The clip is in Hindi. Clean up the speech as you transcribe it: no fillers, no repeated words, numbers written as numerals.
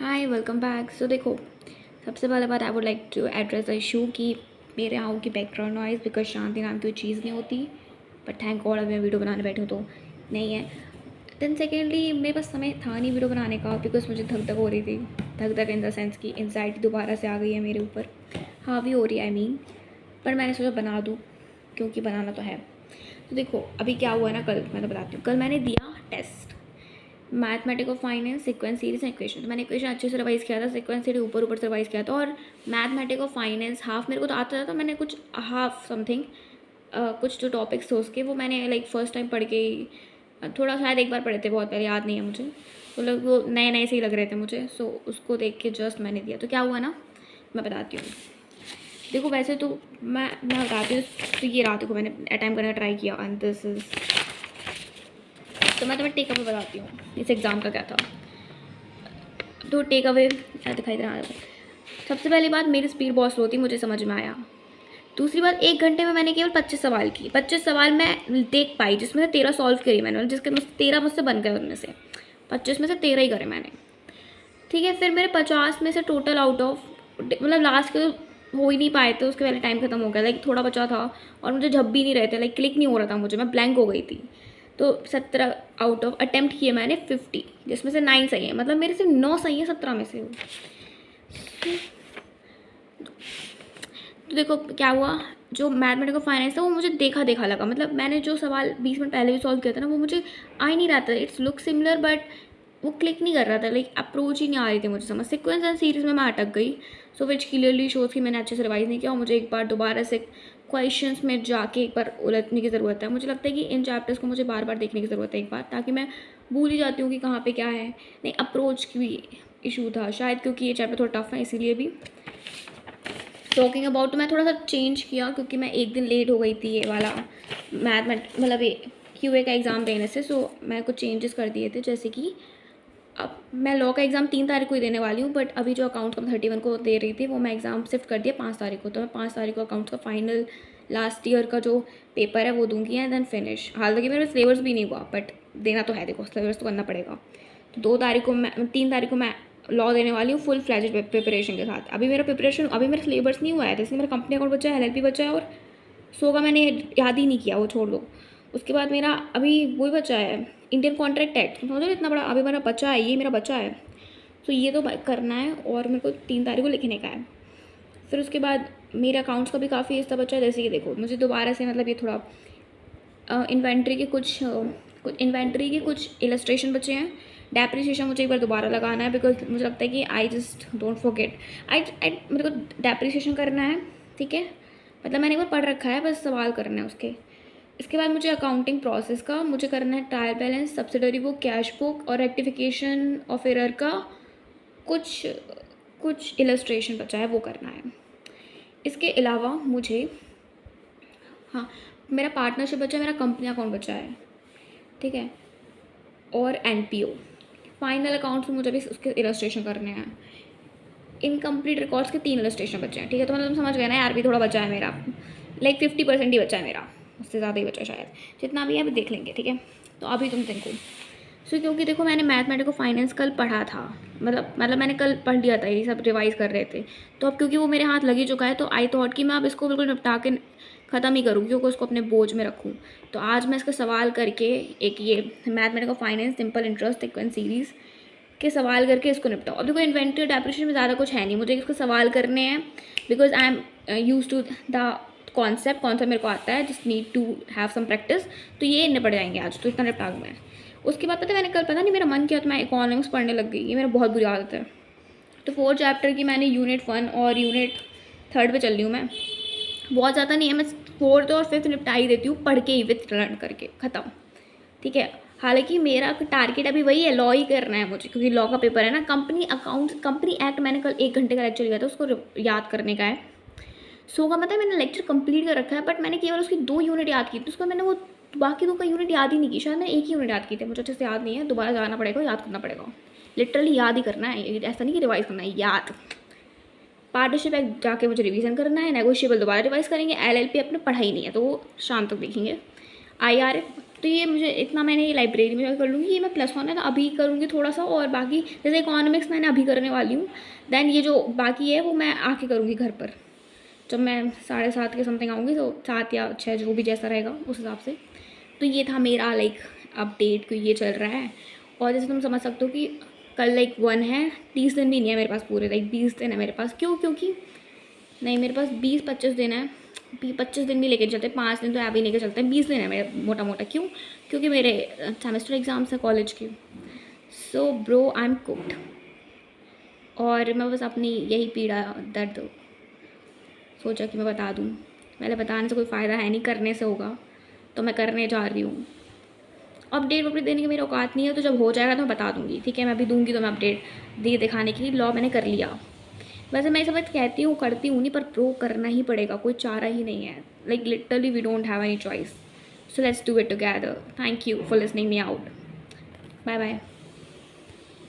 Hi welcome back. सो देखो, सबसे पहले बात I would like to address the issue कि मेरे यहाँ की बैकग्राउंड नॉइज़ बिकॉज शांति नाम की कोई चीज़ नहीं होती। बट थैंक गॉड अभी मैं वीडियो बनाने बैठी हूँ तो नहीं है। देन सेकेंडली मेरे पास समय था नहीं वीडियो बनाने का बिकॉज मुझे धक धक हो रही थी। धक धक इन द सेंस की एंजाइटी दोबारा से आ गई है मेरे ऊपर, हावी हो रही है आई मीन। पर मैंने सोचा बना दूँ क्योंकि बनाना तो है। तो देखो अभी क्या हुआ है ना, कल मैं तो बताती हूँ। कल मैंने दिया test mathematic of finance, sequence series and equation. तो मैंने इक्वेशन अच्छे से रिवाइज़ किया था, सीक्वेंस सीरीज ऊपर ऊपर से रिवाइज़ किया था। और मैथमेटिक ऑफ फाइनेंस हाफ मेरे को तो आता था, तो मैंने कुछ हाफ समथिंग कुछ जो टॉपिक्स थे उसके वो मैंने लाइक फर्स्ट टाइम पढ़ के ही थोड़ा शायद एक बार पढ़े थे, बहुत पहले याद नहीं है मुझे। तो लोग वो नए नए से ही लग रहे थे मुझे, सो उसको देख के जस्ट मैंने दिया। तो क्या हुआ ना, मैं बताती हूँ। देखो वैसे तो मैं बताती हूँ। तो ये रात को मैंने अटैम्प्ट करने का ट्राई किया एंड दिस इज़, तो मैं तुम्हें टेक अवे बताती हूँ इस एग्ज़ाम का क्या था। तो टेक अवे दिखाई दे रहा है। सबसे पहली बात, मेरी स्पीड बहुत स्लो थी, मुझे समझ में आया। दूसरी बात, 1 घंटे में मैंने केवल 25 सवाल किए। 25 सवाल मैं देख पाई, जिसमें से 13 सॉल्व करी मैंने, जिसके मुझसे 13 मुझसे बन गए। उनमें से 25 में से 13 ही करे मैंने। ठीक है, फिर मेरे 50 में से टोटल आउट ऑफ, मतलब लास्ट के तो हो ही नहीं पाए थे, उसके पहले टाइम खत्म हो गया। लाइक थोड़ा बचा था और मुझे झप भी नहीं रहे थे, लाइक क्लिक नहीं हो रहा था मुझे, मैं ब्लैंक हो गई थी। तो 17 आउट ऑफ अटेम्प्ट किए मैंने 50, जिसमें से 9 सही है। मतलब मेरे सिर्फ 9 सही है 17 में से। तो देखो क्या हुआ, जो मैथमेटिकल फाइनेंस था वो मुझे देखा देखा लगा। मतलब मैंने जो सवाल 20 मिनट पहले भी सॉल्व किया था ना, वो मुझे आ ही नहीं रहा था। इट्स लुक सिमिलर बट वो क्लिक नहीं कर रहा था, लाइक अप्रोच ही नहीं आ रही थी मुझे समझ। सीक्वेंस एंड सीरीज में मैं अटक गई, सो विच क्लियरली शोज कि मैंने अच्छे से रिवाइज नहीं किया। और मुझे एक बार दोबारा से क्वेश्चंस में जाके एक बार उलझने की ज़रूरत है। मुझे लगता है कि इन चैप्टर्स को मुझे बार बार देखने की ज़रूरत है एक बार, ताकि मैं भूल ही जाती हूँ कि कहाँ पे क्या है। नहीं, अप्रोच की भी इशू था शायद, क्योंकि ये चैप्टर थोड़ा टफ है इसीलिए भी। टॉकिंग अबाउट, तो मैं थोड़ा सा चेंज किया क्योंकि मैं एक दिन लेट हो गई थी ये वाला मतलब ये QA का एग्ज़ाम देने से। सो मैं कुछ चेंजेस कर दिए थे, जैसे कि अब मैं लॉ का एग्ज़ाम 3 तारीख को ही देने वाली हूँ, बट अभी जो अकाउंट का 31 को दे रही थी वो मैं एग्ज़ाम शिफ्ट कर दिया 5 तारीख को। तो मैं 5 तारीख को अकाउंट्स का फाइनल लास्ट ईयर का जो पेपर है वो दूंगी एंड देन फिनिश। हालांकि मेरा सिलेबस भी नहीं हुआ, बट देना तो है, देखो सिलेबस तो करना पड़ेगा। तो 2 तारीख को मैं 3 तारीख को मैं लॉ देने वाली हूँ फुल फ्लैजेड प्रिपरेशन के साथ। अभी मेरा प्रिपरेशन, अभी मेरा सिलेबस नहीं हुआ है, जैसे मेरा कंपनी अकाउंट बचा है, LLP बचा है, और सो का मैंने याद ही नहीं किया, वो छोड़ दो। उसके बाद मेरा अभी वही बचा है, इंडियन कॉन्ट्रैक्ट एक्ट। समझो इतना बड़ा अभी मेरा बचा है, ये मेरा बचा है। तो ये तो करना है और मेरे को 3 तारीख को लिखने का है। फिर उसके बाद मेरे अकाउंट्स का भी काफ़ी हिस्सा बचा है। जैसे कि देखो मुझे दोबारा से मतलब ये थोड़ा इन्वेंट्री के कुछ इलस्ट्रेशन बचे हैं। डेप्रिसिएशन मुझे एक बार दोबारा लगाना है बिकॉज मुझे लगता है कि आई जस्ट डोंट फॉरगेट। आई मेरे को डेप्रिसिएशन करना है, ठीक है। मतलब मैंने एक बार पढ़ रखा है, बस सवाल करना है उसके। इसके बाद मुझे अकाउंटिंग प्रोसेस का मुझे करना है trial balance, subsidiary book, cash book और रेक्टिफिकेशन ऑफ एरर का कुछ कुछ इलस्ट्रेशन बचा है, वो करना है। इसके अलावा मुझे, हाँ, मेरा पार्टनरशिप बचा है, मेरा कंपनी अकाउंट बचा है, ठीक है, और NPO। फाइनल अकाउंट्स में मुझे भी उसके इलस्ट्रेशन करने हैं। इनकम्प्लीट रिकॉर्ड्स के 3 इलस्ट्रेशन बचे हैं, ठीक है। तो मतलब समझ गए ना यार, भी थोड़ा बचा है मेरा, लाइक 50% ही बचा है मेरा, उससे ज़्यादा ही बचा है शायद। जितना भी है अभी देख लेंगे, ठीक है। तो अभी तुम देखो। सो क्योंकि देखो मैंने मैथमेटिकल फाइनेंस कल पढ़ा था, मतलब मैंने कल पढ़ लिया था, ये सब रिवाइज़ कर रहे थे। तो अब क्योंकि वो मेरे हाथ लग ही चुका है, तो आई थॉट कि मैं अब इसको बिल्कुल निपटा के ख़त्म ही करूँ, क्योंकि उसको अपने बोझ में रखूँ। तो आज मैं इसका सवाल करके, एक ये mathematical finance simple interest sequence series के सवाल करके इसको निपटाओ। अब देखो इन्वेंट्री डेप्रिसिएशन में ज़्यादा कुछ है नहीं, मुझे इसको सवाल करने हैं because I am used to the concept मेरे को आता है, just need to have some practice. तो ये निपट जाएंगे आज, तो इतना निपटा दूँ मैं। उसके बाद पता है मैंने कल, पता नहीं मेरा मन किया तो मैं इकोनॉमिक्स पढ़ने लग गई। ये मेरा बहुत बुरी आदत है। तो 4 चैप्टर की मैंने यूनिट 1 और यूनिट 3 पे चल रही हूँ मैं। बहुत ज़्यादा नहीं है, मैं 4th और 5th निपटा ही देती हूँ पढ़ के ही, विथ लर्न करके ख़त्म, ठीक है। हालांकि मेरा टारगेट अभी वही है, लॉ ही करना है मुझे, क्योंकि लॉ का पेपर है ना। कंपनी एक्ट मैंने कल 1 घंटे का लेक्चर लिया था, उसको याद करने का है। सो का मतलब मैंने लेक्चर कंप्लीट कर रखा है, बट मैंने केवल उसकी 2 यूनिट याद की थी। उसको मैंने वो बाकी 2 का यूनिट याद ही नहीं की, शायद मैंने 1 ही यूनिट याद की थी, मुझे अच्छे से याद नहीं है। दोबारा जाना पड़ेगा, याद करना पड़ेगा। लिटरली याद ही करना है, ऐसा नहीं कि रिवाइज करना है, याद। पार्टनरशिप एक्ट जाके मुझे रिवीजन करना है। नेगोशिएबल दोबारा रिवाइज करेंगे। LLP अपने पढ़ाई नहीं है तो वो शाम तक देखेंगे। IR तो ये मुझे इतना, मैंने ये लाइब्रेरी में कर लूँगी, ये मैं +1 है तो अभी करूँगी थोड़ा सा, और बाकी जैसे इकोनॉमिक्स मैंने अभी करने वाली हूँ, देन ये जो बाकी है वो मैं आके करूँगी घर पर, जब मैं 7:30 के समथिंग आऊँगी, तो 7 या 6 जो भी जैसा रहेगा उस हिसाब से। तो ये था मेरा लाइक अपडेट कि ये चल रहा है। और जैसे तुम समझ सकते हो कि कल लाइक 1 है, 30 दिन भी नहीं है मेरे पास पूरे, लाइक 20 दिन है मेरे पास। क्यों? क्योंकि नहीं, मेरे पास 20-25 दिन है, 25 दिन भी लेके चलते हैं, 5 दिन तो अभी लेके चलते हैं, 20 दिन है मेरे मोटा मोटा। क्यों? क्योंकि मेरे सेमेस्टर एग्ज़ाम्स हैं कॉलेज के। So bro I am cooked, और मैं बस अपनी यही पीड़ा दर्द सोचा कि मैं बता दूँ। पहले बताने से कोई फ़ायदा है नहीं, करने से होगा, तो मैं करने जा रही हूँ। अपडेट वपडेट देने की मेरी औकात नहीं है, तो जब हो जाएगा तो मैं बता दूँगी, ठीक है। मैं अभी दूँगी तो मैं अपडेट दी दिखाने की, लॉ मैंने कर लिया। वैसे मैं सब कहती हूँ करती हूँ नहीं, पर प्रो करना ही पड़ेगा, कोई चारा ही नहीं है। Like literally we don't have any choice, so let's do it together. Thank you for listening me out. Bye bye.